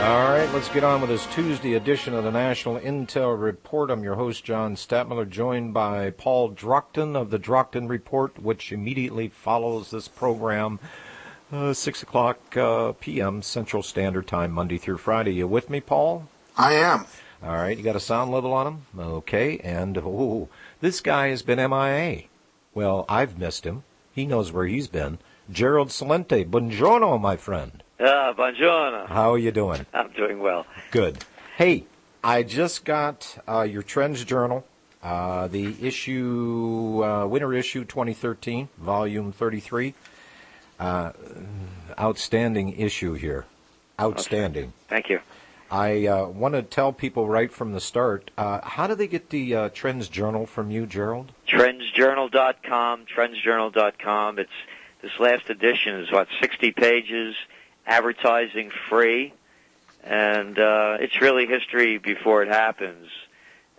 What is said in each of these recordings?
All right, let's get on with this Tuesday edition of the National Intel Report. I'm your host, John Statmiller, joined by Paul Drockton of the Drockton Report, which immediately follows this program, 6 o'clock p.m. Central Standard Time, Monday through Friday. You with me, Paul? I am. All right, you got a sound level on him? Okay, and this guy has been MIA. Well, I've missed him. He knows where he's been. Gerald Celente, buongiorno, my friend. Buongiorno. How are you doing? I'm doing well. Good. Hey, I just got your TrendsJournal, the issue, winter issue 2013, volume 33. Outstanding issue here. Outstanding. Okay. Thank you. I want to tell people right from the start, how do they get the TrendsJournal from you, Gerald? TrendsJournal.com, TrendsJournal.com. This last edition is, 60 pages, advertising free, and it's really history before it happens.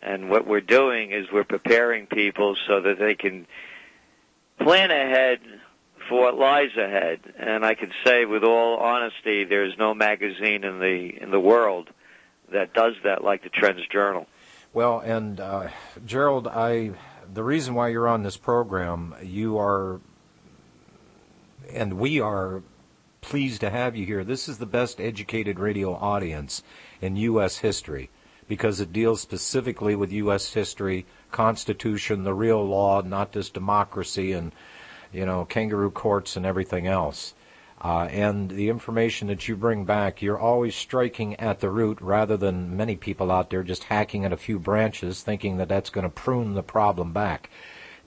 And what we're doing is we're preparing people so that they can plan ahead for what lies ahead. And I can say with all honesty, there's no magazine in the world that does that like the TrendsJournal. Well, and Gerald, the reason why you're on this program, you are, and we are pleased to have you here. This is the best educated radio audience in U.S. history because it deals specifically with U.S. history, Constitution, the real law, not this democracy and, kangaroo courts and everything else. And the information that you bring back, you're always striking at the root rather than many people out there just hacking at a few branches thinking that that's going to prune the problem back.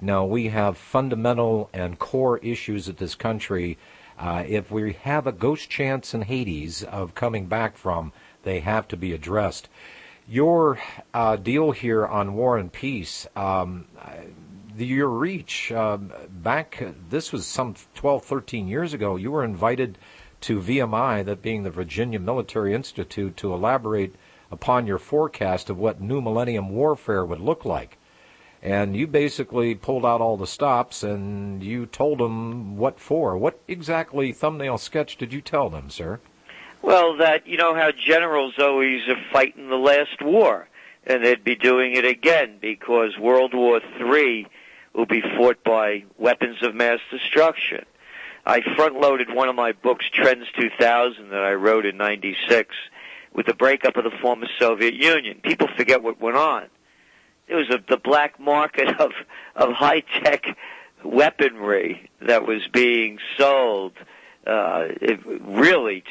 Now, we have fundamental and core issues at this country. If we have a ghost chance in Hades of coming back from, they have to be addressed. Your deal here on War and Peace, your reach back, this was some 12, 13 years ago, you were invited to VMI, that being the Virginia Military Institute, to elaborate upon your forecast of what new millennium warfare would look like. And you basically pulled out all the stops and you told them what for. What exactly thumbnail sketch did you tell them, sir? Well, that, how generals always are fighting the last war, and they'd be doing it again because World War III will be fought by weapons of mass destruction. I front-loaded one of my books, Trends 2000, that I wrote in 96, with the breakup of the former Soviet Union. People forget what went on. It was the black market of high-tech weaponry that was being sold really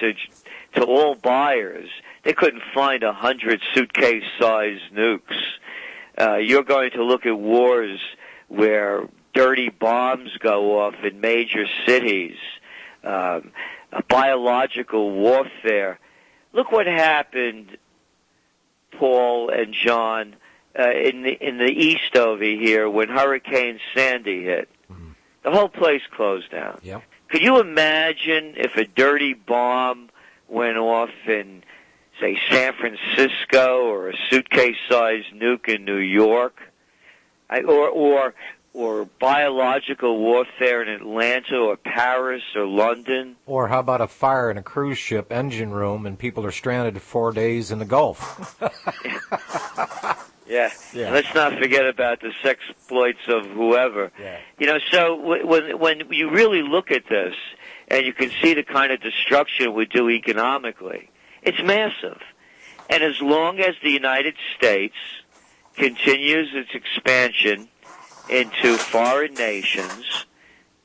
to all buyers. They couldn't find 100 suitcase-sized nukes. You're going to look at wars where dirty bombs go off in major cities, biological warfare. Look what happened, Paul and John, in the east over here when Hurricane Sandy hit. Mm-hmm. The whole place closed down. Yep. Could you imagine if a dirty bomb went off in, say, San Francisco, or a suitcase-sized nuke in New York, or biological warfare in Atlanta or Paris or London? Or how about a fire in a cruise ship engine room and people are stranded 4 days in the Gulf? Yeah. Let's not forget about the sexploits of whoever. Yeah. So when you really look at this and you can see the kind of destruction it would do economically, it's massive. And as long as the United States continues its expansion into foreign nations,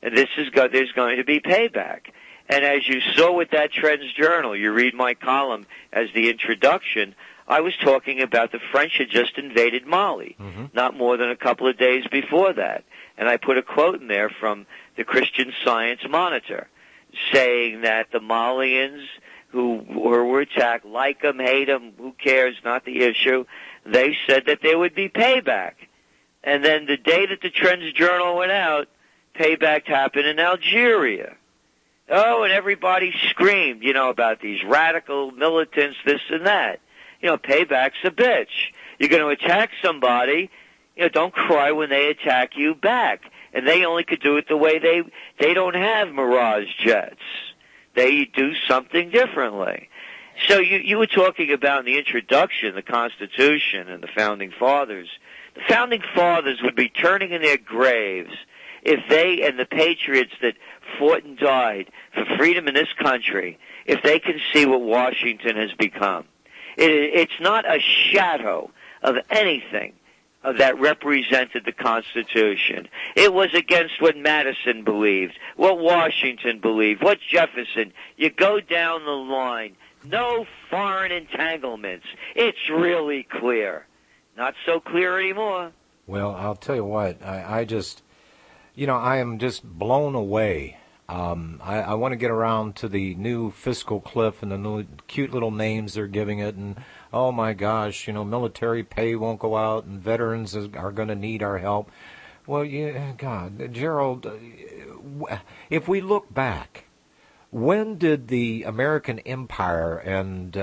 and there's going to be payback. And as you saw with that TrendsJournal, you read my column as the introduction, I was talking about the French had just invaded Mali, not more than a couple of days before that. And I put a quote in there from the Christian Science Monitor saying that the Malians who were attacked, like them, hate them, who cares, not the issue, they said that there would be payback. And then the day that the TrendsJournal went out, payback happened in Algeria. Oh, and everybody screamed, about these radical militants, this and that. Payback's a bitch. You're going to attack somebody, don't cry when they attack you back. And they only could do it the way they don't have Mirage jets. They do something differently. So you were talking about in the introduction, the Constitution and the Founding Fathers. The Founding Fathers would be turning in their graves if they and the patriots that fought and died for freedom in this country, if they can see what Washington has become. It's not a shadow of anything that represented the Constitution. It was against what Madison believed, what Washington believed, what Jefferson. You go down the line. No foreign entanglements. It's really clear. Not so clear anymore. Well, I'll tell you what, I just, I am just blown away. I want to get around to the new fiscal cliff and the new cute little names they're giving it, and oh my gosh, military pay won't go out, and veterans are going to need our help. Well, God, Gerald, if we look back, when did the American empire and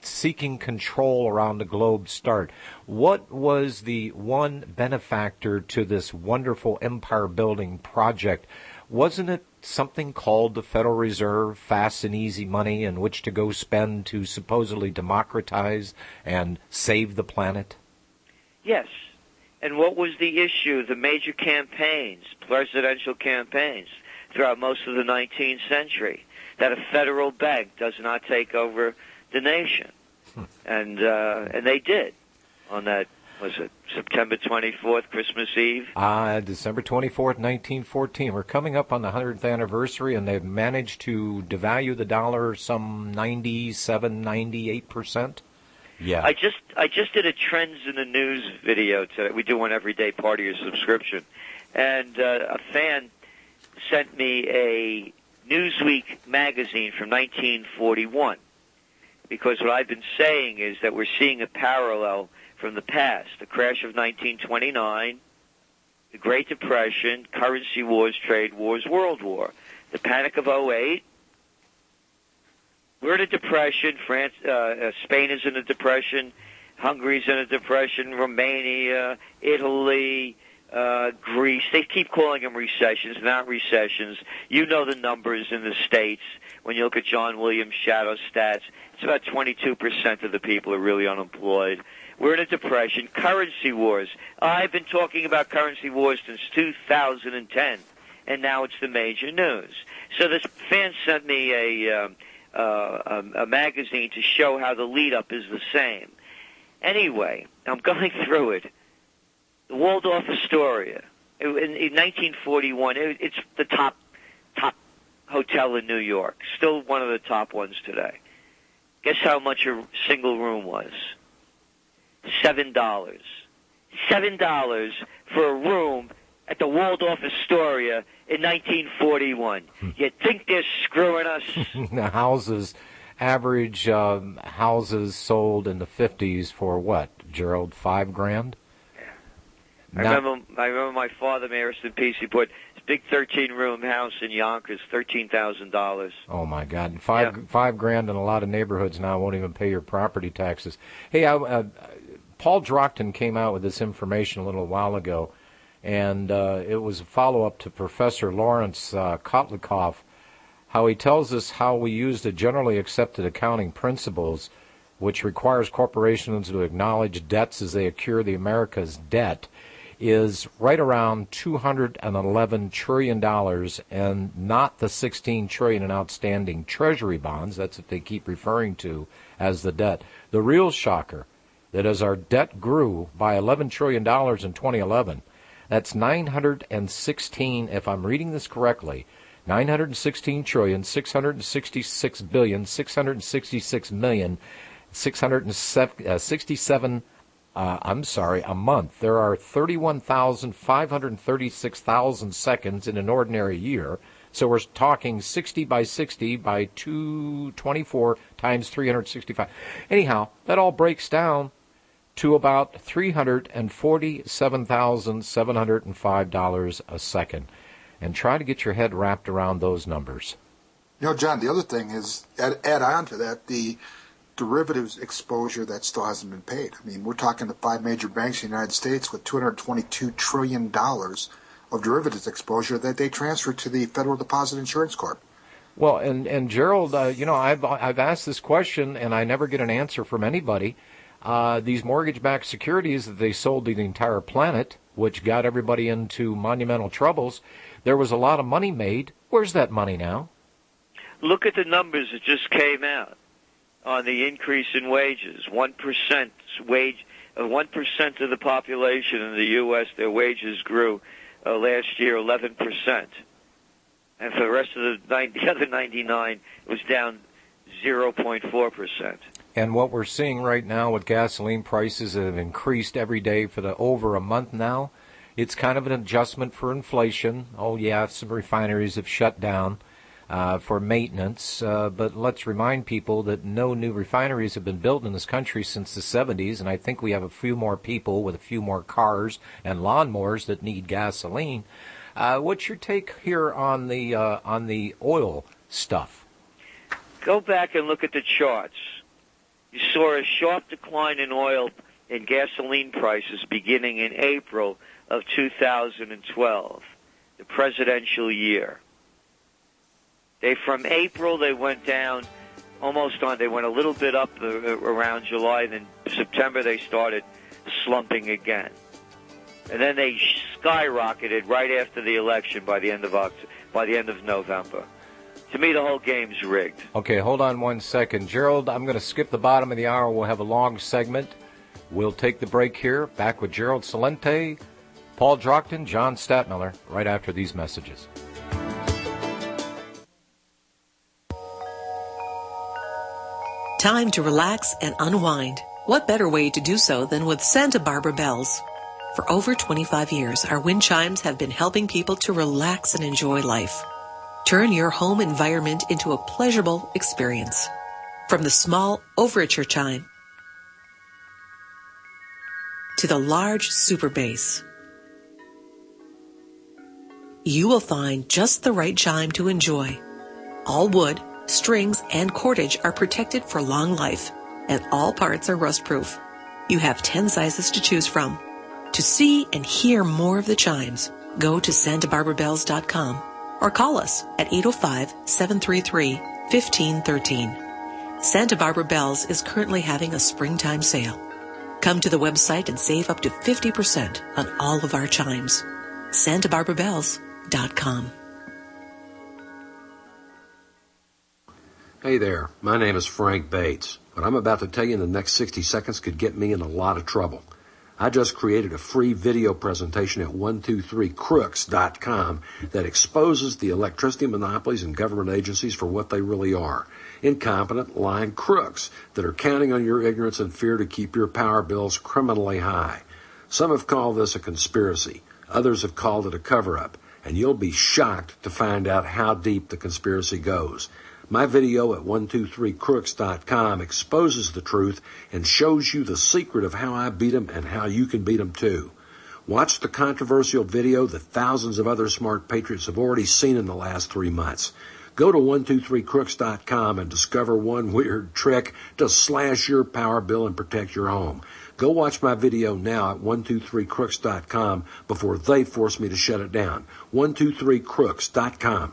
seeking control around the globe start? What was the one benefactor to this wonderful empire-building project? Wasn't it something called the Federal Reserve, fast and easy money in which to go spend to supposedly democratize and save the planet? Yes. And what was the issue? The major campaigns, presidential campaigns, throughout most of the 19th century, that a federal bank does not take over the nation. And they did on that, was it September 24th, Christmas Eve? December 24th, 1914. We're coming up on the 100th anniversary, and they've managed to devalue the dollar some 98%. Yeah. I just did a Trends in the News video today. We do one every day, part of your subscription. And a fan sent me a Newsweek magazine from 1941, because what I've been saying is that we're seeing a parallel from the past, the crash of 1929, the Great Depression, currency wars, trade wars, World War, the Panic of '08. We're in a depression. Spain is in a depression. Hungary's in a depression. Romania, Italy, Greece. They keep calling them recessions, not recessions. You know the numbers in the States. When you look at John Williams' shadow stats, it's about 22% of the people are really unemployed. We're in a depression. Currency wars. I've been talking about currency wars since 2010, and now it's the major news. So this fan sent me a magazine to show how the lead-up is the same. Anyway, I'm going through it. The Waldorf Astoria. In 1941, it's the top hotel in New York. Still one of the top ones today. Guess how much a single room was? $7. $7 for a room at the Waldorf Astoria in 1941. You think they're screwing us? The average houses sold in the 50s for what, Gerald, $5,000? I remember my father, may rest in peace, he put his big 13-room house in Yonkers, $13,000. Oh my God! $5,000 in a lot of neighborhoods now won't even pay your property taxes. Hey, Paul Drockton came out with this information a little while ago, and it was a follow-up to Professor Lawrence Kotlikoff, how he tells us how we use the generally accepted accounting principles, which requires corporations to acknowledge debts as they accrue. The America's debt is right around $211 trillion, and not the $16 trillion in outstanding Treasury bonds. That's what they keep referring to as the debt. The real shocker, that as our debt grew by $11 trillion in 2011, that's 916, if I'm reading this correctly, 916 trillion, 666 billion, 666 million, 667 a month. There are 31,536,000 seconds in an ordinary year. So we're talking 60 by 60 by 224 times 365. Anyhow, that all breaks down to about $347,705 a second. And try to get your head wrapped around those numbers. John, the other thing is, add on to that, the derivatives exposure that still hasn't been paid. I mean, we're talking the 5 major banks in the United States with $222 trillion of derivatives exposure that they transferred to the Federal Deposit Insurance Corp. Well, and Gerald, I've asked this question and I never get an answer from anybody. These mortgage-backed securities that they sold to the entire planet, which got everybody into monumental troubles, there was a lot of money made. Where's that money now? Look at the numbers that just came out on the increase in wages. 1% wage, 1% of the population in the U.S., their wages grew last year 11%. And for the rest of the other 99, it was down 0.4%. And what we're seeing right now with gasoline prices that have increased every day for over a month now, it's kind of an adjustment for inflation. Oh, yeah, some refineries have shut down for maintenance. But let's remind people that no new refineries have been built in this country since the 70s, and I think we have a few more people with a few more cars and lawnmowers that need gasoline. What's your take here on the oil stuff? Go back and look at the charts. You saw a sharp decline in oil and gasoline prices beginning in April of 2012, the presidential year. From April, they went down they went a little bit up around July, then September they started slumping again. And then they skyrocketed right after the election by the end of November. To me, the whole game's rigged. Okay, hold on 1 second. Gerald, I'm going to skip the bottom of the hour. We'll have a long segment. We'll take the break here. Back with Gerald Celente, Paul Drockton, John Statmiller, right after these messages. Time to relax and unwind. What better way to do so than with Santa Barbara bells? For over 25 years, our wind chimes have been helping people to relax and enjoy life. Turn your home environment into a pleasurable experience. From the small overture chime to the large super bass, you will find just the right chime to enjoy. All wood, strings, and cordage are protected for long life, and all parts are rust-proof. You have 10 sizes to choose from. To see and hear more of the chimes, go to santabarbarabells.com or call us at 805-733-1513. Santa Barbara Bells is currently having a springtime sale. Come to the website and save up to 50% on all of our chimes. santabarbarabells.com. Hey there, my name is Frank Bates. What I'm about to tell you in the next 60 seconds could get me in a lot of trouble. I just created a free video presentation at 123crooks.com that exposes the electricity monopolies and government agencies for what they really are. Incompetent, lying crooks that are counting on your ignorance and fear to keep your power bills criminally high. Some have called this a conspiracy. Others have called it a cover-up. And you'll be shocked to find out how deep the conspiracy goes. My video at 123crooks.com exposes the truth and shows you the secret of how I beat them and how you can beat them too. Watch the controversial video that thousands of other smart patriots have already seen in the last 3 months. Go to 123crooks.com and discover one weird trick to slash your power bill and protect your home. Go watch my video now at 123crooks.com before they force me to shut it down. 123crooks.com.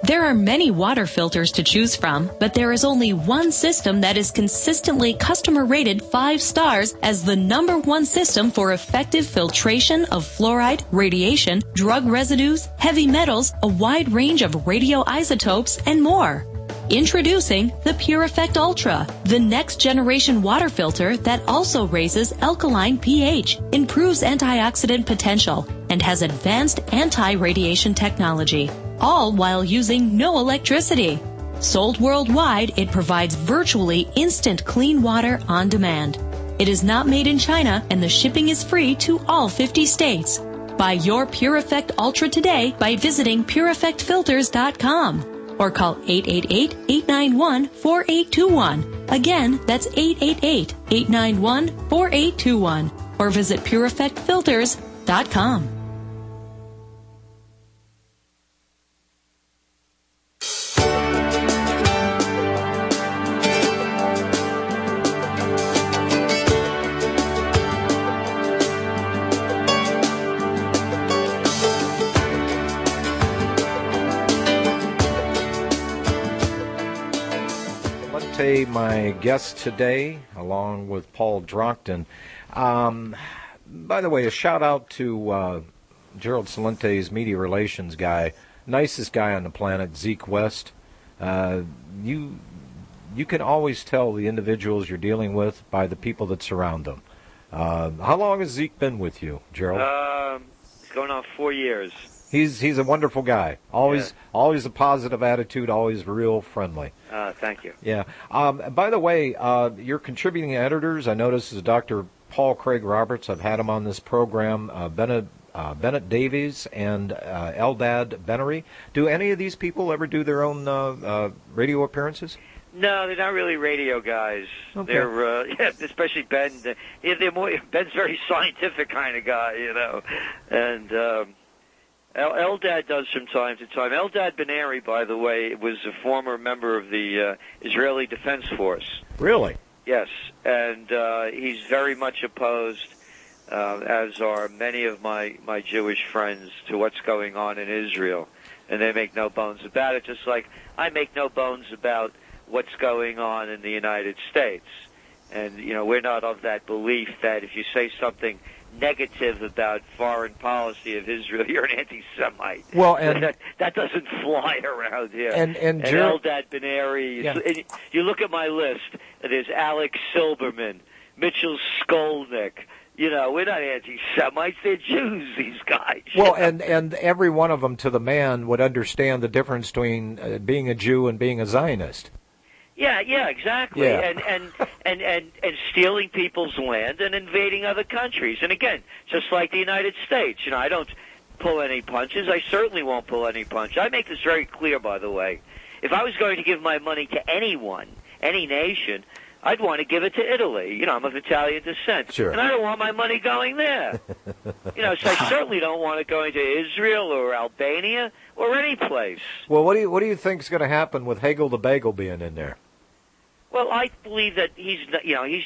There are many water filters to choose from, but there is only one system that is consistently customer rated 5 stars as the #1 system for effective filtration of fluoride, radiation, drug residues, heavy metals, a wide range of radioisotopes, and more. Introducing the Pure Effect Ultra, the next generation water filter that also raises alkaline pH, improves antioxidant potential, and has advanced anti-radiation technology, all while using no electricity. Sold worldwide, it provides virtually instant clean water on demand. It is not made in China, and the shipping is free to all 50 states. Buy your Pure Effect Ultra today by visiting PureEffectFilters.com. or call 888-891-4821. Again, that's 888-891-4821. Or visit PureEffectFilters.com. Celente, my guest today, along with Paul Drockton. By the way, a shout-out to Gerald Celente's media relations guy, nicest guy on the planet, Zeke West. You can always tell the individuals you're dealing with by the people that surround them. How long has Zeke been with you, Gerald? It's going on 4 years. He's a wonderful guy. Always a positive attitude. Always real friendly. Thank you. Yeah. By the way, your contributing editors, I noticed, is Dr. Paul Craig Roberts. I've had him on this program. Bennett Davies and Eldad Benery. Do any of these people ever do their own radio appearances? No, they're not really radio guys. Okay. They're especially Ben. Ben's a very scientific kind of guy, and Eldad does from time to time. Eldad Benery, by the way, was a former member of the Israeli Defense Force. Really? Yes, and he's very much opposed, as are many of my Jewish friends, to what's going on in Israel, and they make no bones about it, just like I make no bones about what's going on in the United States. And, we're not of that belief that if you say something negative about foreign policy of Israel, you're an anti-Semite. Well, and that doesn't fly around here. And Eldad Benery, yeah. You look at my list, there's Alex Silberman, Mitchell Skolnick. We're not anti-Semites, they're Jews, these guys. Well, and every one of them to the man would understand the difference between being a Jew and being a Zionist. Yeah, exactly. Yeah. And stealing people's land and invading other countries. And again, just like the United States, I don't pull any punches. I certainly won't pull any punch. I make this very clear, by the way. If I was going to give my money to anyone, any nation, I'd want to give it to Italy. I'm of Italian descent. Sure. And I don't want my money going there. So I certainly don't want it going to Israel or Albania or any place. Well, what do you think is going to happen with Hagel the Bagel being in there? Well, I believe that he's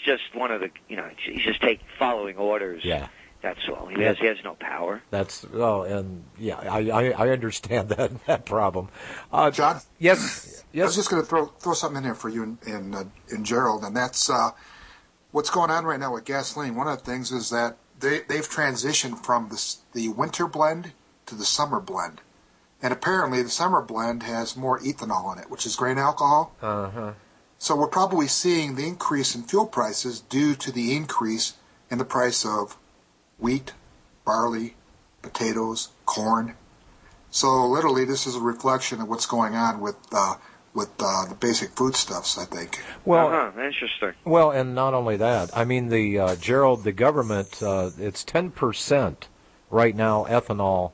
just one of the, he's just following orders. Yeah. That's all. He has no power. I understand that problem. John? Yes. I was just going to throw something in there for you in Gerald, and that's what's going on right now with gasoline. One of the things is that they've transitioned from the winter blend to the summer blend. And apparently the summer blend has more ethanol in it, which is grain alcohol. Uh-huh. So we're probably seeing the increase in fuel prices due to the increase in the price of wheat, barley, potatoes, corn. So literally this is a reflection of what's going on with the basic foodstuffs, I think. Well, interesting. Well, and not only that, I mean, Gerald, the government, it's 10% right now ethanol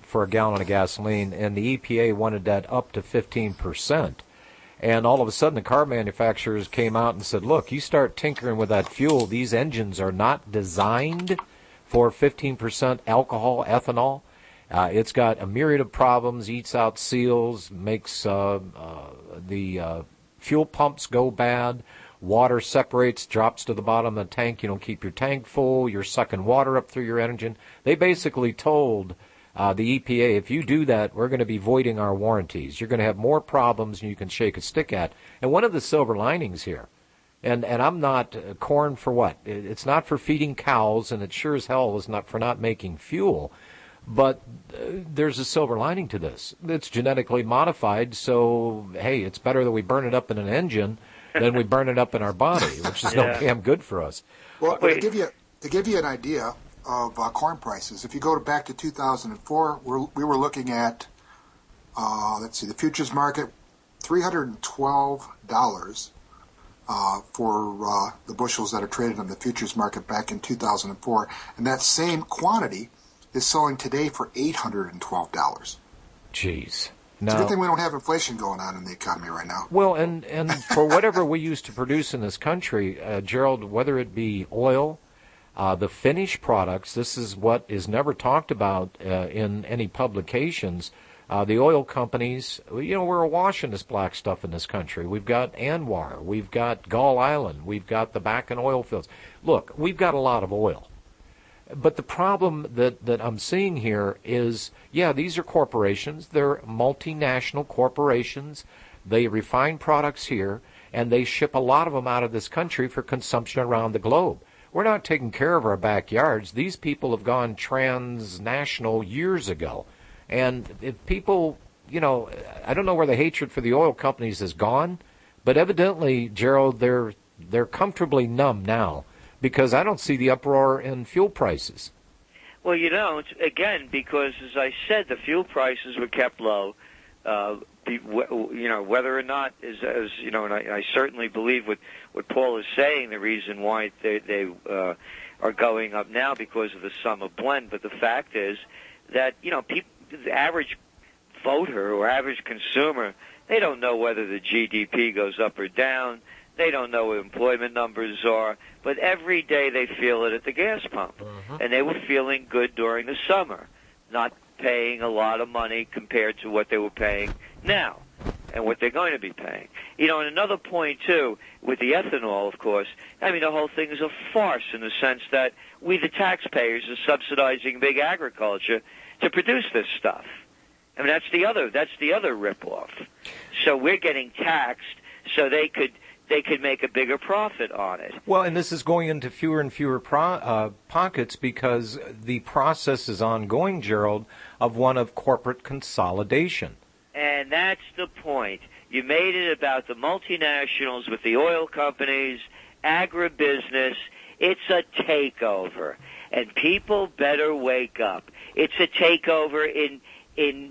for a gallon of gasoline, and the EPA wanted that up to 15%. And all of a sudden, the car manufacturers came out and said, look, you start tinkering with that fuel, these engines are not designed for 15% alcohol, ethanol. It's got a myriad of problems, eats out seals, makes the fuel pumps go bad, water separates, drops to the bottom of the tank, you don't keep your tank full, you're sucking water up through your engine. They basically told the EPA, if you do that, we're going to be voiding our warranties. You're going to have more problems than you can shake a stick at. And one of the silver linings here, and I'm not corn for what? It's not for feeding cows, and it sure as hell is not for not making fuel. But there's a silver lining to this. It's genetically modified, so, hey, it's better that we burn it up in an engine than we burn it up in our body, which is no damn good for us. Well, to give you an idea of corn prices, if you go back to 2004, we were looking at, the futures market, $312 for the bushels that are traded on the futures market back in 2004, and that same quantity is selling today for $812. Jeez. It's a good thing we don't have inflation going on in the economy right now. Well, and for whatever we used to produce in this country, Gerald, whether it be oil, the finished products, this is what is never talked about in any publications. The oil companies, we're awash in this black stuff in this country. We've got Anwar, we've got Gull Island, we've got the Bakken oil fields. Look, we've got a lot of oil. But the problem that I'm seeing here is, these are corporations. They're multinational corporations. They refine products here, and they ship a lot of them out of this country for consumption around the globe. We're not taking care of our backyards. These people have gone transnational years ago. And if people, I don't know where the hatred for the oil companies has gone, but evidently, Gerald, they're comfortably numb now because I don't see the uproar in fuel prices. Well, again, because as I said, the fuel prices were kept low. Whether or not, and I certainly believe what Paul is saying, the reason why they are going up now because of the summer blend. But the fact is that, the average voter or average consumer, they don't know whether the GDP goes up or down. They don't know what employment numbers are. But every day they feel it at the gas pump. Mm-hmm. And they were feeling good during the summer, not paying a lot of money compared to what they were paying now and what they're going to be paying. And another point, too, with the ethanol, of course, the whole thing is a farce in the sense that we, the taxpayers, are subsidizing big agriculture to produce this stuff. That's the other ripoff. So we're getting taxed so they could make a bigger profit on it. Well, and this is going into fewer and fewer pockets because the process is ongoing, Gerald, of one of corporate consolidation. And that's the point. You made it about the multinationals with the oil companies, agribusiness. It's a takeover, and people better wake up. It's a takeover in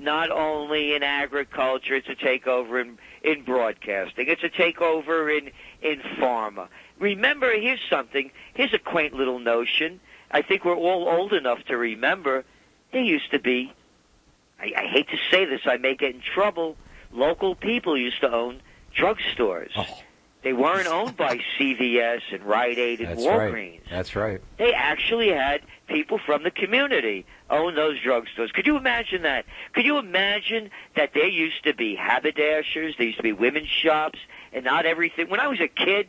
not only in agriculture, it's a takeover in broadcasting. It's a takeover in pharma. Remember, here's a quaint little notion. I think we're all old enough to remember there used to be, I hate to say this, I may get in trouble, local people used to own drugstores. Oh. They weren't owned by CVS and Rite Aid and Walgreens. Right. That's right. They actually had people from the community own those drugstores. Could you imagine that? Could you imagine that there used to be haberdashers, there used to be women's shops, and not everything? When I was a kid,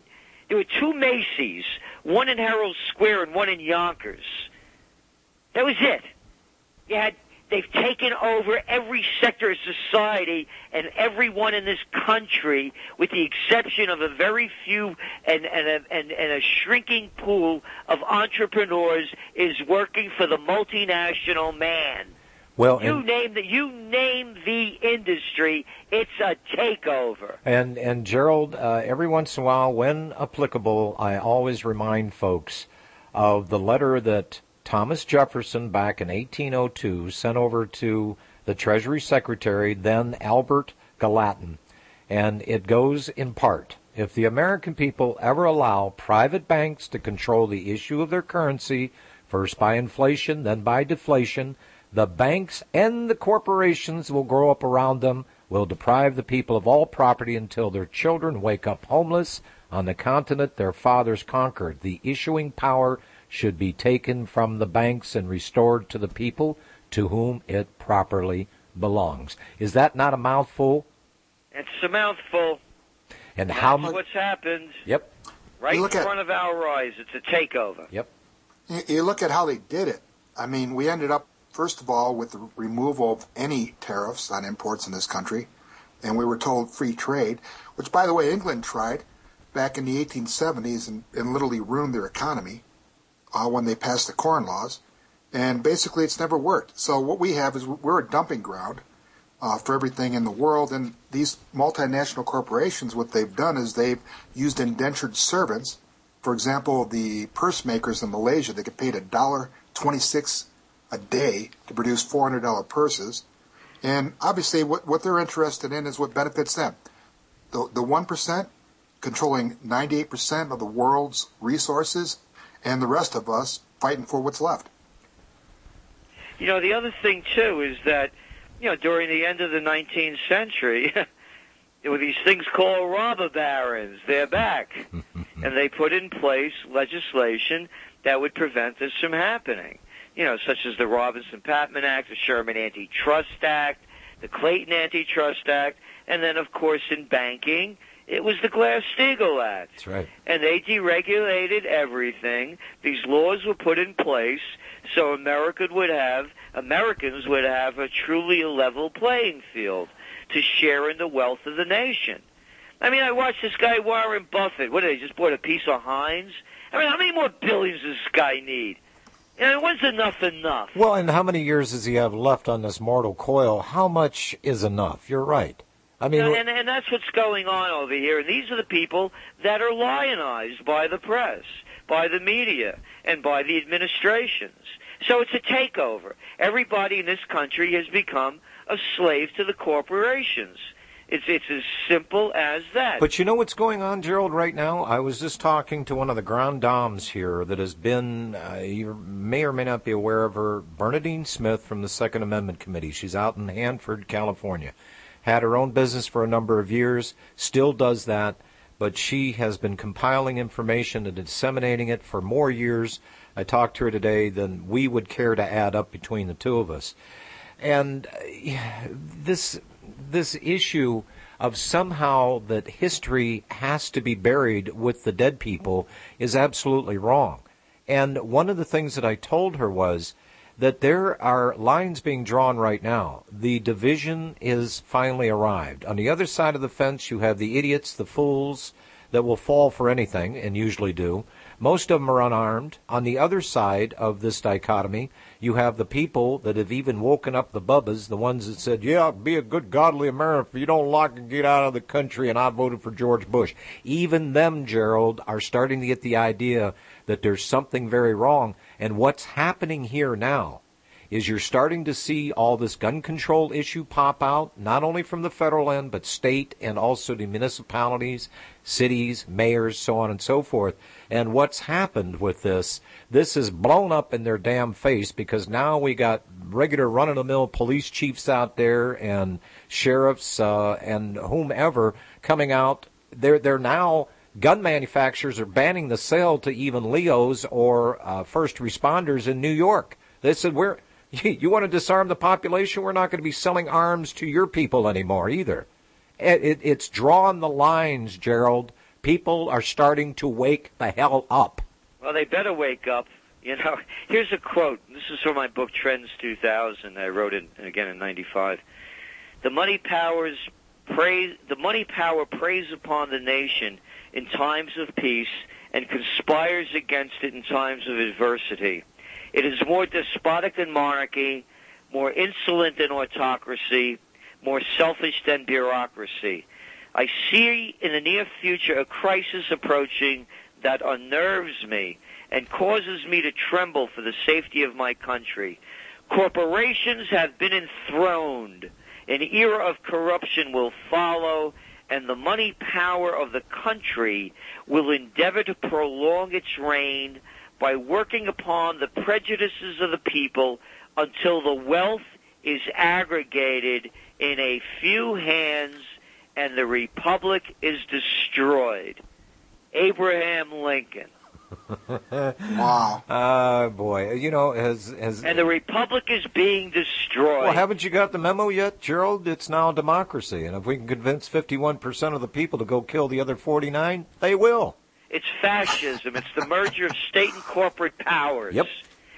there were two Macy's, one in Herald Square and one in Yonkers. That was it. They've taken over every sector of society, and everyone in this country, with the exception of a very few and a shrinking pool of entrepreneurs, is working for the multinational man. Well, you name the industry, it's a takeover. And Gerald, every once in a while, when applicable, I always remind folks of the letter that Thomas Jefferson, back in 1802, sent over to the Treasury Secretary, then Albert Gallatin. And it goes in part, if the American people ever allow private banks to control the issue of their currency, first by inflation, then by deflation, the banks and the corporations will grow up around them, will deprive the people of all property until their children wake up homeless on the continent their fathers conquered. The issuing power should be taken from the banks and restored to the people to whom it properly belongs. Is that not a mouthful? It's a mouthful. And that's how what's happened? Yep. Right in front of our eyes. It's a takeover. Yep. You look at how they did it. We ended up, first of all, with the removal of any tariffs on imports in this country, and we were told free trade, which, by the way, England tried back in the 1870s and literally ruined their economy. When they passed the Corn Laws, and basically it's never worked. So what we have is we're a dumping ground for everything in the world, and these multinational corporations, what they've done is they've used indentured servants. For example, the purse makers in Malaysia, they get paid $1.26 a day to produce $400 purses, and obviously what they're interested in is what benefits them. The 1% controlling 98% of the world's resources, and the rest of us fighting for what's left. The other thing, too, is that, during the end of the 19th century, there were these things called robber barons. They're back. And they put in place legislation that would prevent this from happening, such as the Robinson-Patman Act, the Sherman Antitrust Act, the Clayton Antitrust Act, and then, of course, in banking, it was the Glass-Steagall Act. That's right. And they deregulated everything. These laws were put in place so Americans would have a truly level playing field to share in the wealth of the nation. I mean, I watched this guy, Warren Buffett. What did he just bought a piece of Heinz? I mean, how many more billions does this guy need? You know, when's enough enough? Well, and how many years does he have left on this mortal coil? How much is enough? You're right. I mean, and that's what's going on over here. And these are the people that are lionized by the press, by the media, and by the administrations. So it's a takeover. Everybody in this country has become a slave to the corporations. It's as simple as that. But you know what's going on, Gerald, right now? I was just talking to one of the grand dames here that has been, you may or may not be aware of her, Bernadine Smith from the Second Amendment Committee. She's out in Hanford, California. Had her own business for a number of years, still does that, but she has been compiling information and disseminating it for more years. I talked to her today than we would care to add up between the two of us. And this issue of somehow that history has to be buried with the dead people is absolutely wrong. And one of the things that I told her was that there are lines being drawn right now. The division is finally arrived. On the other side of the fence, you have the idiots, the fools that will fall for anything, and usually do. Most of them are unarmed. On the other side of this dichotomy, you have the people that have even woken up the bubbas, the ones that said, yeah, be a good, godly American. If you don't like it, get out of the country, and I voted for George Bush. Even them, Gerald, are starting to get the idea that there's something very wrong. And what's happening here now is you're starting to see all this gun control issue pop out, not only from the federal end, but state and also the municipalities, cities, mayors, so on and so forth. And what's happened with this is blown up in their damn face, because now we got regular run-of-the-mill police chiefs out there and sheriffs and whomever coming out. They're now, gun manufacturers are banning the sale to even Leos or first responders in New York. They said, you want to disarm the population? We're not going to be selling arms to your people anymore either. It's drawn the lines, Gerald. People are starting to wake the hell up. Well, they better wake up. You know, here's a quote. This is from my book, Trends 2000. I wrote it again in 95. The money power preys upon the nation in times of peace and conspires against it in times of adversity. It is more despotic than monarchy, more insolent than autocracy, more selfish than bureaucracy. I see in the near future a crisis approaching that unnerves me and causes me to tremble for the safety of my country. Corporations have been enthroned. An era of corruption will follow, and the money power of the country will endeavor to prolong its reign by working upon the prejudices of the people until the wealth is aggregated in a few hands and the republic is destroyed. Abraham Lincoln. Wow. Boy, you know, and the republic is being destroyed. Well, haven't you got the memo yet, Gerald? It's now a democracy, and if we can convince 51% of the people to go kill the other 49, they will. It's fascism. It's the merger of state and corporate powers. Yep.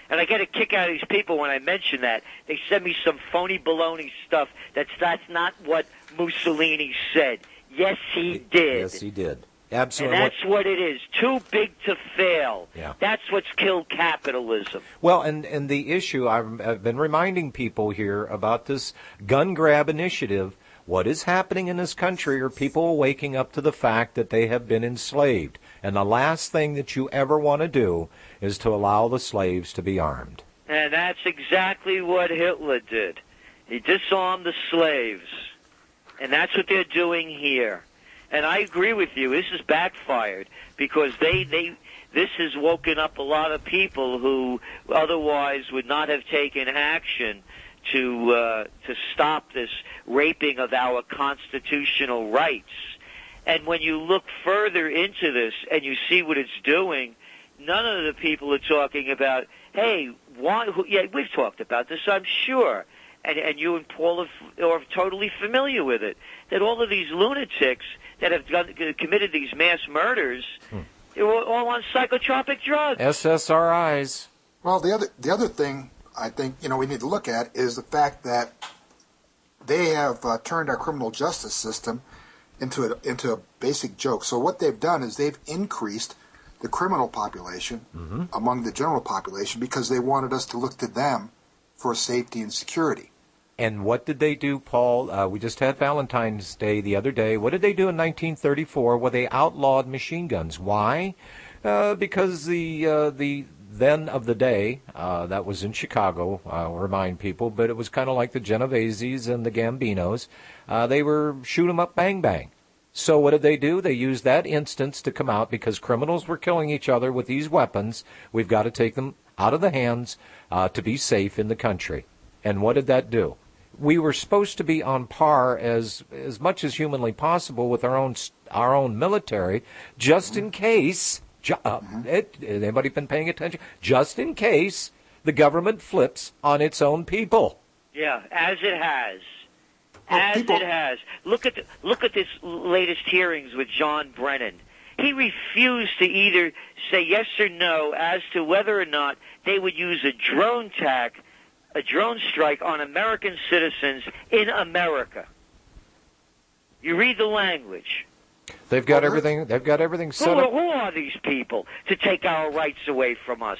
And I get a kick out of these people when I mention that. They send me some phony baloney stuff. That's not what Mussolini said. Yes, he did. Yes, he did. Absolutely. And that's what it is. Too big to fail. Yeah. That's what's killed capitalism. Well, and the issue, I've been reminding people here about this gun grab initiative. What is happening in this country are people waking up to the fact that they have been enslaved. And the last thing that you ever want to do is to allow the slaves to be armed. And that's exactly what Hitler did. He disarmed the slaves. And that's what they're doing here. And I agree with you. This has backfired because this has woken up a lot of people who otherwise would not have taken action to stop this raping of our constitutional rights. And when you look further into this and you see what it's doing, none of the people are talking about, hey, yeah, we've talked about this, I'm sure. And you and Paul are totally familiar with it, that all of these lunatics that have committed these mass murders, they were all on psychotropic drugs. SSRIs. Well, the other thing I think we need to look at is the fact that they have turned our criminal justice system into a basic joke. So what they've done is they've increased the criminal population among the general population because they wanted us to look to them for safety and security. And what did they do, Paul? We just had Valentine's Day the other day. What did they do in 1934? Well, they outlawed machine guns. Why? Because the then of the day, that was in Chicago, I'll remind people, but it was kind of like the Genoveses and the Gambinos. They were shoot 'em up, bang, bang. So what did they do? They used that instance to come out because criminals were killing each other with these weapons. We've got to take them out of the hands to be safe in the country. And what did that do? We were supposed to be on par as much as humanly possible with our own military, just in case. Anybody been paying attention? Just in case the government flips on its own people. Yeah, as it has. It has. Look at this latest hearings with John Brennan. He refused to either say yes or no as to whether or not they would use a drone strike on American citizens in America. You read the language. They've got everything. They've got everything set up. Who are these people to take our rights away from us?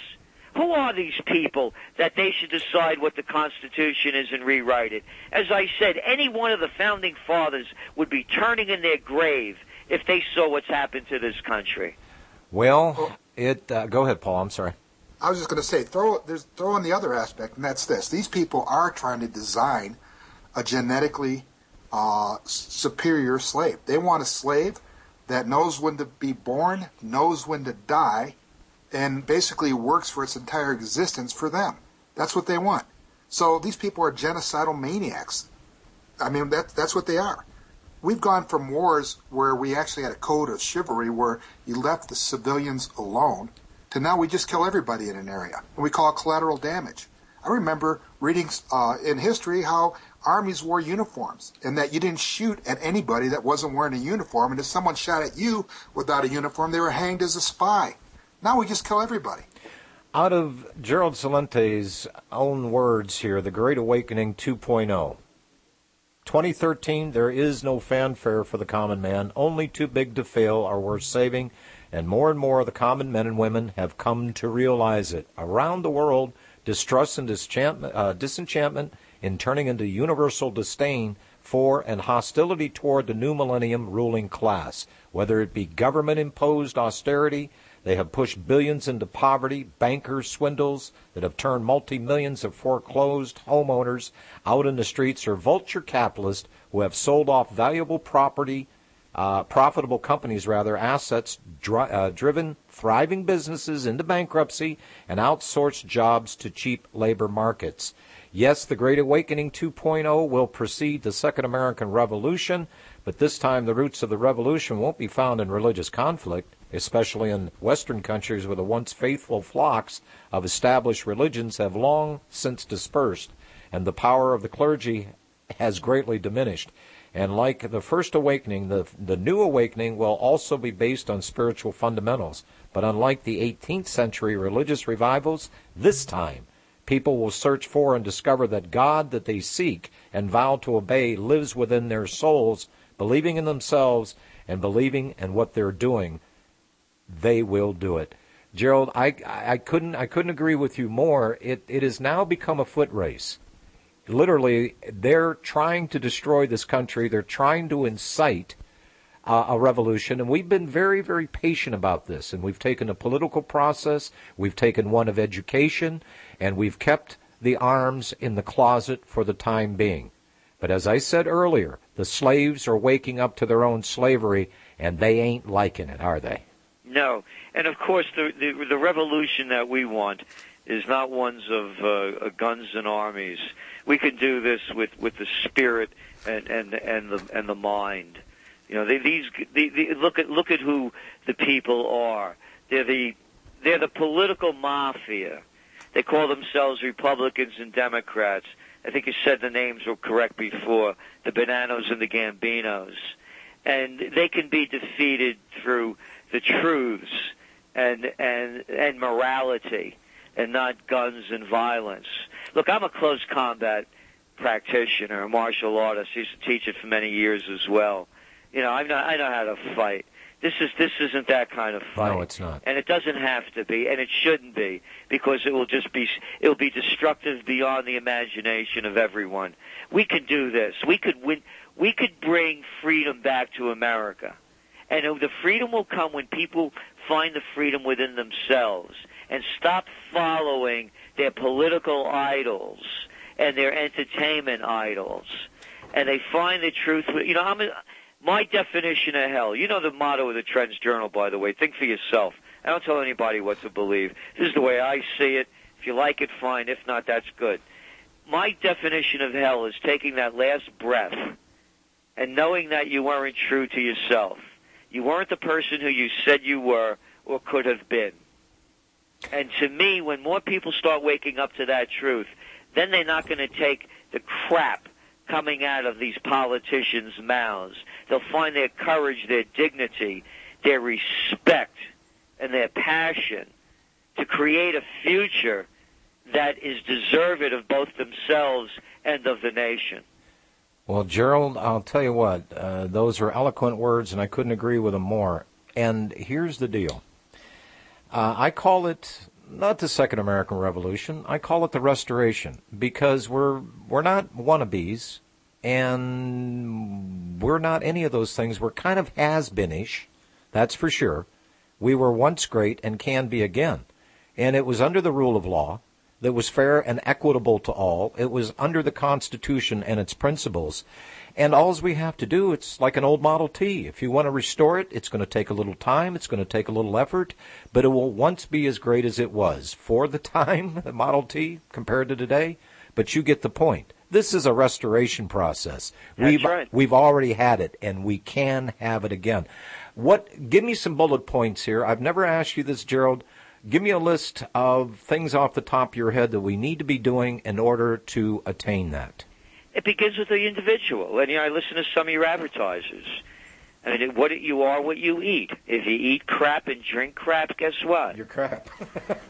Who are these people that they should decide what the Constitution is and rewrite it? As I said, any one of the founding fathers would be turning in their grave if they saw what's happened to this country. Well, go ahead, Paul. I'm sorry. I was just going to say, throw in the other aspect, and that's this. These people are trying to design a genetically superior slave. They want a slave that knows when to be born, knows when to die, and basically works for its entire existence for them. That's what they want. So these people are genocidal maniacs. I mean, that's what they are. We've gone from wars where we actually had a code of chivalry where you left the civilians alone to now we just kill everybody in an area. And we call it collateral damage. I remember reading in history how armies wore uniforms and that you didn't shoot at anybody that wasn't wearing a uniform. And if someone shot at you without a uniform, they were hanged as a spy. Now we just kill everybody. Out of Gerald Celente's own words here, The Great Awakening 2.0. 2013, there is no fanfare for the common man. Only too big to fail are worth saving. And more of the common men and women have come to realize it. Around the world, distrust and disenchantment in turning into universal disdain for and hostility toward the new millennium ruling class. Whether it be government-imposed austerity, they have pushed billions into poverty, bankers' swindles that have turned multi-millions of foreclosed homeowners out in the streets, or vulture capitalists who have sold off valuable property, profitable companies, assets, driven thriving businesses into bankruptcy and outsourced jobs to cheap labor markets. Yes, the Great Awakening 2.0 will precede the Second American Revolution, but this time the roots of the revolution won't be found in religious conflict, especially in Western countries where the once faithful flocks of established religions have long since dispersed, and the power of the clergy has greatly diminished. And like the first awakening, the new awakening will also be based on spiritual fundamentals. But unlike the 18th century religious revivals, this time people will search for and discover that God that they seek and vow to obey lives within their souls, believing in themselves and believing in what they're doing. They will do it. Gerald, I couldn't agree with you more. It has now become a foot race. Literally, they're trying to destroy this country. They're trying to incite a revolution, and we've been very, very patient about this. And we've taken a political process, we've taken one of education, and we've kept the arms in the closet for the time being. But as I said earlier, the slaves are waking up to their own slavery, and they ain't liking it, are they? No. And, of course, the revolution that we want is not ones of guns and armies. We can do this with the spirit and the mind. You know, look at who the people are. They're the political mafia. They call themselves Republicans and Democrats. I think you said the names were correct before, the Bananos and the Gambinos. And they can be defeated through the truths and morality, and not guns and violence. Look, I'm a close combat practitioner, a martial artist. I used to teach it for many years as well. I know how to fight. This isn't that kind of fight. No, it's not. And it doesn't have to be, and it shouldn't be, because it'll be destructive beyond the imagination of everyone. We could do this. We could bring freedom back to America. And the freedom will come when people find the freedom within themselves and stop following their political idols and their entertainment idols. And they find the truth. My definition of hell, the motto of the TrendsJournal, by the way, think for yourself. I don't tell anybody what to believe. This is the way I see it. If you like it, fine. If not, that's good. My definition of hell is taking that last breath and knowing that you weren't true to yourself. You weren't the person who you said you were or could have been. And to me, when more people start waking up to that truth, then they're not going to take the crap coming out of these politicians' mouths. They'll find their courage, their dignity, their respect, and their passion to create a future that is deserved of both themselves and of the nation. Well, Gerald, I'll tell you what, those are eloquent words, and I couldn't agree with them more. And here's the deal. I call it not the Second American Revolution. I call it the Restoration, because we're not wannabes, and we're not any of those things. We're kind of has-been-ish, that's for sure. We were once great and can be again. And it was under the rule of law that was fair and equitable to all. It was under the Constitution and its principles. And all we have to do, it's like an old Model T. If you want to restore it, it's going to take a little time, it's going to take a little effort, but it will once be as great as it was for the time, the Model T, compared to today. But you get the point. This is a restoration process. That's right. We've already had it, and we can have it again. Give me some bullet points here. I've never asked you this, Gerald. Give me a list of things off the top of your head that we need to be doing in order to attain that. It begins with the individual. And I listen to some of your advertisers. I mean, you are what you eat. If you eat crap and drink crap, guess what? You're crap.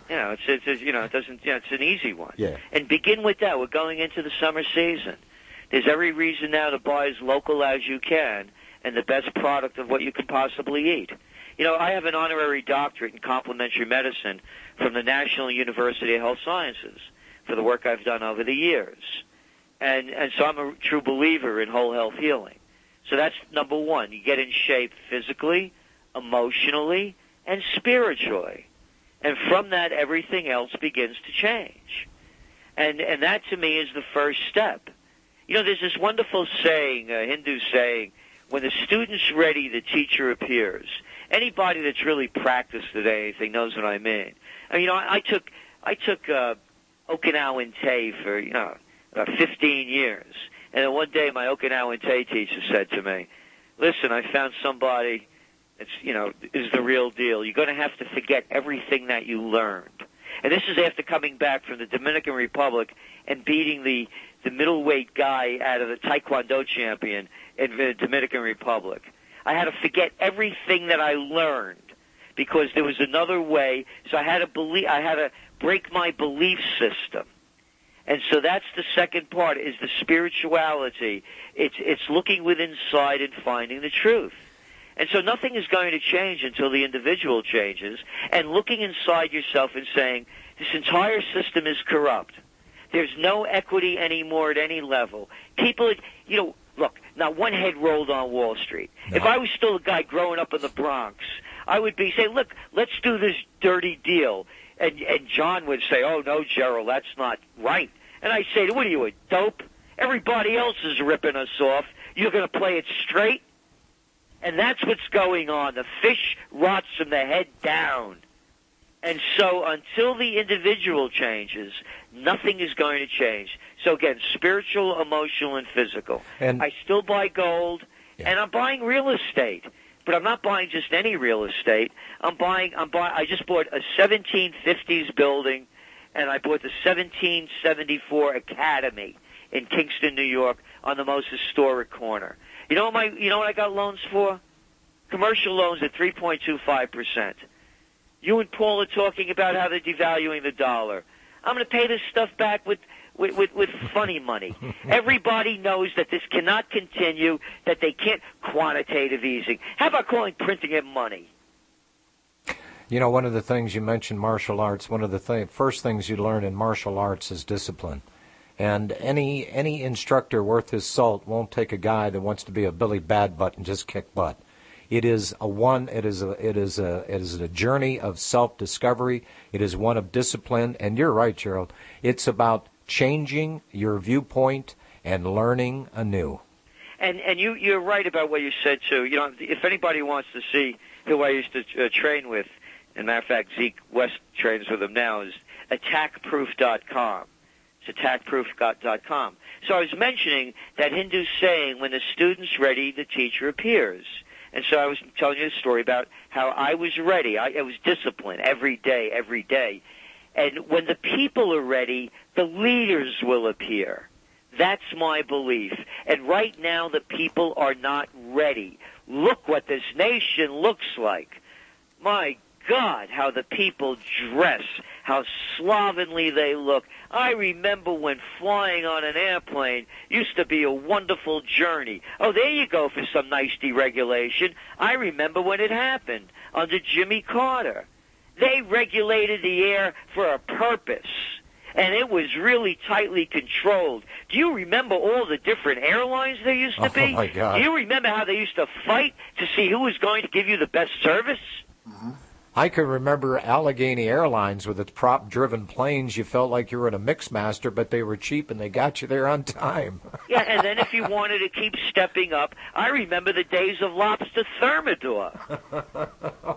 It's an easy one. Yeah. And begin with that. We're going into the summer season. There's every reason now to buy as local as you can and the best product of what you can possibly eat. I have an honorary doctorate in complementary medicine from the National University of Health Sciences for the work I've done over the years. And so I'm a true believer in whole health healing. So that's number one. You get in shape physically, emotionally, and spiritually. And from that, everything else begins to change. And that, to me, is the first step. There's this wonderful saying, a Hindu saying, when the student's ready, the teacher appears. Anybody that's really practiced at anything knows what I mean. I took Okinawan Te for, about 15 years. And then one day my Okinawan Te teacher said to me, listen, I found somebody that's, is the real deal. You're going to have to forget everything that you learned. And this is after coming back from the Dominican Republic and beating the middleweight guy out of the Taekwondo champion in the Dominican Republic. I had to forget everything that I learned because there was another way. So I had to break my belief system. And so that's the second part, is the spirituality. It's looking within inside and finding the truth. And so nothing is going to change until the individual changes, and looking inside yourself and saying, this entire system is corrupt. There's no equity anymore at any level. People, look, not one head rolled on Wall Street. No. If I was still a guy growing up in the Bronx, I would be saying, look, let's do this dirty deal. And John would say, oh, no, Gerald, that's not right. And I say, what are you, a dope? Everybody else is ripping us off. You're going to play it straight? And that's what's going on. The fish rots from the head down. And so until the individual changes, nothing is going to change. So again, spiritual, emotional, and physical. And I still buy gold, and I'm buying real estate. But I'm not buying just any real estate. I just bought a 1750s building, and I bought the 1774 Academy in Kingston, New York, on the most historic corner. You know what I got loans for? Commercial loans at 3.25%. You and Paul are talking about how they're devaluing the dollar. I'm going to pay this stuff back with with funny money. Everybody knows that this cannot continue, that they can't quantitative easing. How about calling printing it money? You know, one of the things you mentioned, martial arts, one of the first things you learn in martial arts is discipline. And any instructor worth his salt won't take a guy that wants to be a Billy Bad Butt and just kick butt. It is a journey of self-discovery. It is one of discipline. And you're right, Gerald. It's about changing your viewpoint and learning anew. And you're right about what you said too. You know, if anybody wants to see who I used to train with, as a matter of fact, Zeke West trains with him now, is attackproof.com. It's attackproof.com. So I was mentioning that Hindu saying, when the student's ready, the teacher appears. And so I was telling you a story about how I was ready. I was disciplined every day. And when the people are ready, the leaders will appear. That's my belief. And right now, the people are not ready. Look what this nation looks like. My God, how the people dress, how slovenly they look. I remember when flying on an airplane used to be a wonderful journey. Oh, there you go for some nice deregulation. I remember when it happened under Jimmy Carter. They regulated the air for a purpose, and it was really tightly controlled. Do you remember all the different airlines there used to be? Oh, my God. Do you remember how they used to fight to see who was going to give you the best service? Mm-hmm. I can remember Allegheny Airlines with its prop-driven planes. You felt like you were in a Mixmaster, but they were cheap and they got you there on time. Yeah, and then if you wanted to keep stepping up, I remember the days of lobster thermidor.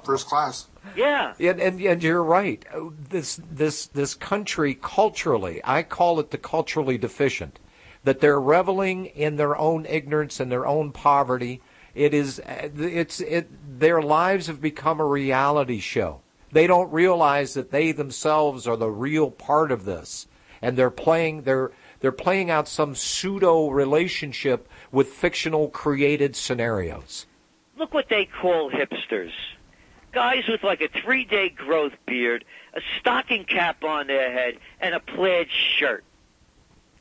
First class. Yeah. And you're right. This country culturally, I call it the culturally deficient, that they're reveling in their own ignorance and their own poverty. Their lives have become a reality show. They don't realize that they themselves are the real part of this, and they're playing out some pseudo relationship with fictional created scenarios. Look what they call hipsters. Guys with like a 3-day growth beard, a stocking cap on their head, and a plaid shirt.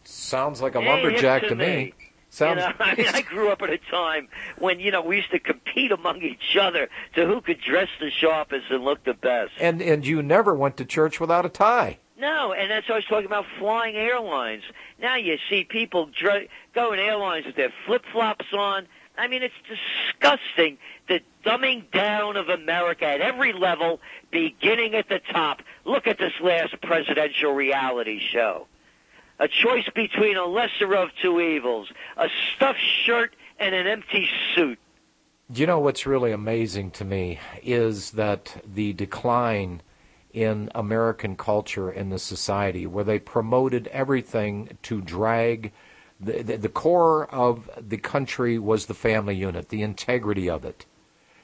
Sounds like a lumberjack to me. I grew up at a time when, we used to compete among each other to who could dress the sharpest and look the best. And you never went to church without a tie. No, and that's what I was talking about, flying airlines. Now you see people go in airlines with their flip-flops on. I mean, it's disgusting, the dumbing down of America at every level, beginning at the top. Look at this last presidential reality show. A choice between a lesser of two evils, a stuffed shirt and an empty suit. You know what's really amazing to me is that the decline in American culture in the society, where they promoted everything to drag. The core of the country was the family unit, the integrity of it.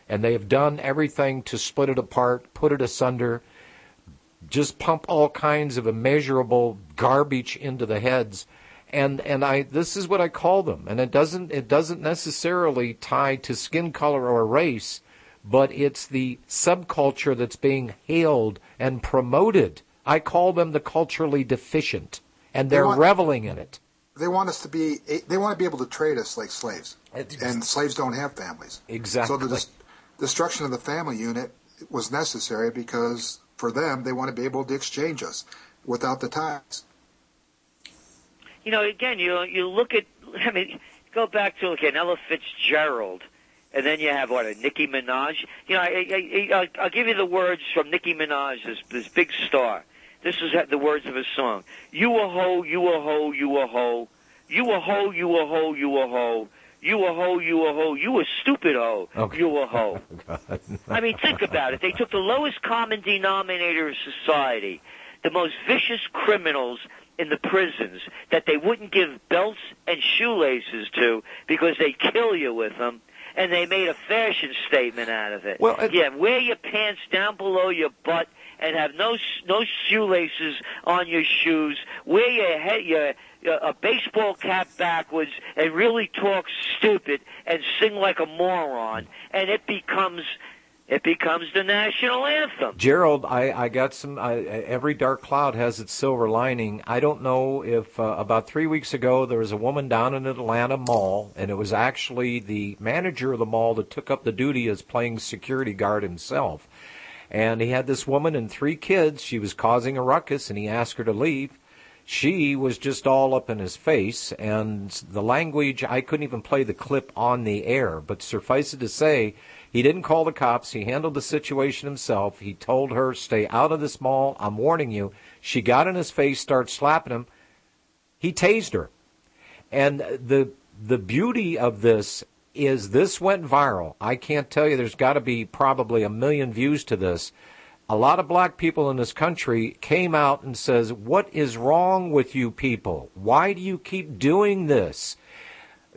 And they have done everything to split it apart, put it asunder, just pump all kinds of immeasurable garbage into the heads, and this is what I call them. And it doesn't necessarily tie to skin color or race, but it's the subculture that's being hailed and promoted. I call them the culturally deficient, and they're reveling in it. They want us to be. They want to be able to trade us like slaves, and slaves don't have families. Exactly. So the destruction of the family unit was necessary because, for them, they want to be able to exchange us without the ties. Again, you look at, go back to Ella Fitzgerald, and then you have, a Nicki Minaj. I'll give you the words from Nicki Minaj, this big star. This is the words of his song. You a hoe, you a hoe, you a hoe. You a hoe, you a hoe, you a hoe. You a hoe, you a hoe, you a stupid hoe, okay. You a hoe. I mean, think about it. They took the lowest common denominator of society, the most vicious criminals in the prisons that they wouldn't give belts and shoelaces to because they kill you with them, and they made a fashion statement out of it. Wear your pants down below your butt and have no shoelaces on your shoes. Wear your a baseball cap backwards and really talk stupid and sing like a moron, and it becomes it becomes the national anthem. Gerald, I got some. Every dark cloud has its silver lining. I don't know if about 3 weeks ago there was a woman down in Atlanta mall, and it was actually the manager of the mall that took up the duty as playing security guard himself. And he had this woman and 3 kids. She was causing a ruckus, and he asked her to leave. She was just all up in his face, and the language, I couldn't even play the clip on the air, but suffice it to say, he didn't call the cops. He handled the situation himself. He told her, stay out of this mall. I'm warning you. She got in his face, started slapping him. He tased her. And the beauty of this is this went viral. I can't tell you, there's got to be probably 1 million views to this. A lot of black people in this country came out and says, what is wrong with you people? Why do you keep doing this?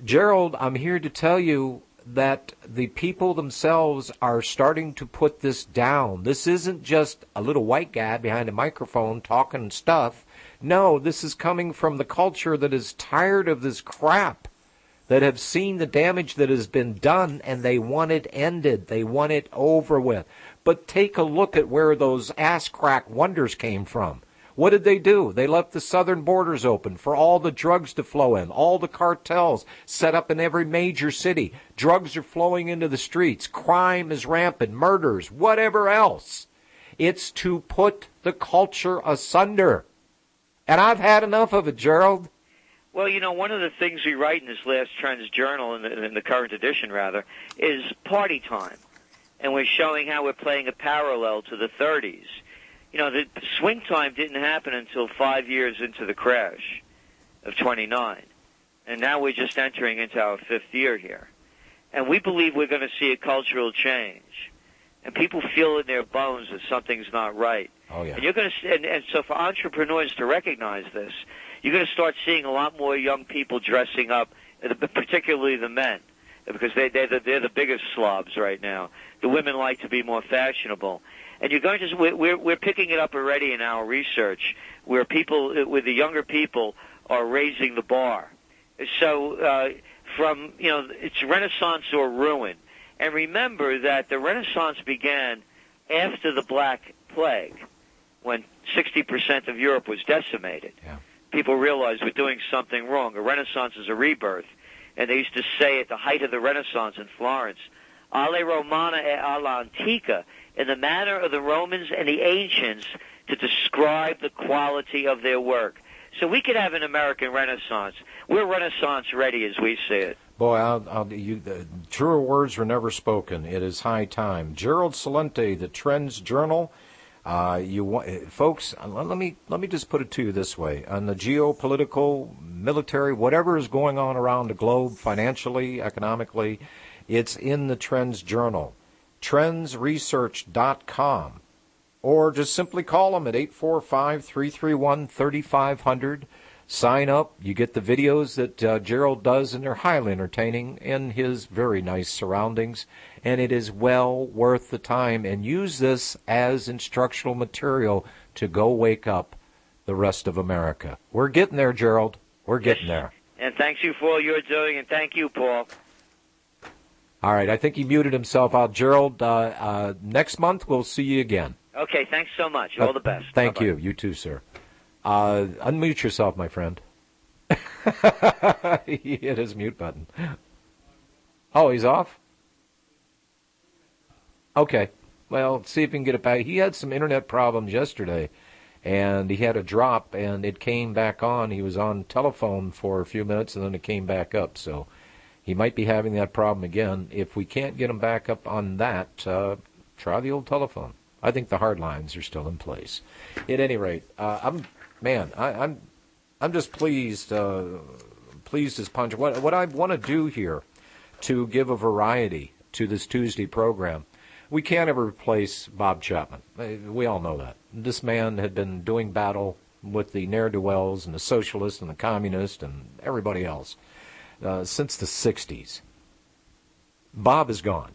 Gerald, I'm here to tell you that the people themselves are starting to put this down. This isn't just a little white guy behind a microphone talking stuff. No, this is coming from the culture that is tired of this crap, that have seen the damage that has been done, and they want it ended. They want it over with. But take a look at where those ass-crack wonders came from. What did they do? They left the southern borders open for all the drugs to flow in, all the cartels set up in every major city. Drugs are flowing into the streets. Crime is rampant, murders, whatever else. It's to put the culture asunder. And I've had enough of it, Gerald. Well, you know, one of the things we write in this last TrendsJournal, in the current edition, rather, is party time. And we're showing how we're playing a parallel to the 30s. You know, the swing time didn't happen until 5 years into the crash of 29. And now we're just entering into our 5th year here. And we believe we're going to see a cultural change. And people feel in their bones that something's not right. Oh, yeah. And you're going to, and so for entrepreneurs to recognize this, you're going to start seeing a lot more young people dressing up, particularly the men, because they're the biggest slobs right now. The women like to be more fashionable. And you're going to, we're picking it up already in our research, where people, with the younger people, are raising the bar. So from, you know, it's Renaissance or ruin. And remember that the Renaissance began after the Black Plague, when 60% of Europe was decimated. Yeah. People realized we're doing something wrong. A Renaissance is a rebirth. And they used to say at the height of the Renaissance in Florence, alle Romana e all'antica, in the manner of the Romans and the ancients, to describe the quality of their work. So we could have an American Renaissance. We're Renaissance ready as we see it. Boy, truer words were never spoken. It is high time. Gerald Celente, the TrendsJournal. Folks, let me just put it to you this way. On the geopolitical, military, whatever is going on around the globe, financially, economically, it's in the TrendsJournal. TrendsResearch.com. Or just simply call them at 845-331-3500. Sign up. You get the videos that Gerald does, and they're highly entertaining in his very nice surroundings. And it is well worth the time. And use this as instructional material to go wake up the rest of America. We're getting there, Gerald. We're getting there. And thank you for all you're doing, and thank you, Paul. All right, I think he muted himself out. Gerald, next month we'll see you again. Okay, thanks so much. All the best. Thank Bye-bye. you. You too, sir. Unmute yourself, my friend. He hit his mute button. Oh, he's off? Okay. Well, see if we can get it back. He had some internet problems yesterday, and he had a drop, and it came back on. He was on telephone for a few minutes, and then it came back up. So he might be having that problem again. If we can't get him back up on that, try the old telephone. I think the hard lines are still in place. At any rate, I'm just pleased as punch. What I want to do here to give a variety to this Tuesday program, we can't ever replace Bob Chapman. We all know that. This man had been doing battle with the ne'er-do-wells and the socialists and the communists and everybody else since the 60s. Bob is gone.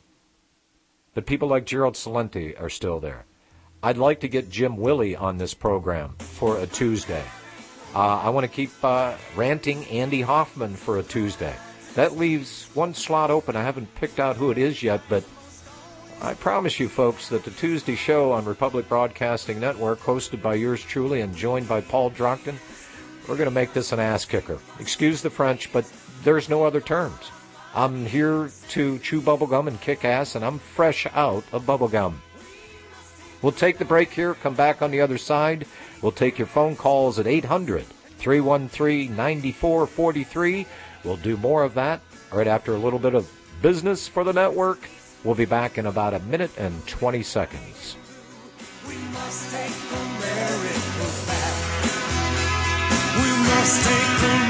But people like Gerald Celente are still there. I'd like to get Jim Willey on this program for a Tuesday. I want to keep ranting Andy Hoffman for a Tuesday. That leaves one slot open. I haven't picked out who it is yet, but I promise you, folks, that the Tuesday show on Republic Broadcasting Network, hosted by yours truly and joined by Paul Drockton, we're going to make this an ass kicker. Excuse the French, but there's no other terms. I'm here to chew bubblegum and kick ass, and I'm fresh out of bubblegum. We'll take the break here, come back on the other side. We'll take your phone calls at 800-313-9443. We'll do more of that right after a little bit of business for the network. We'll be back in about a minute and 20 seconds. We must take America back. We must take America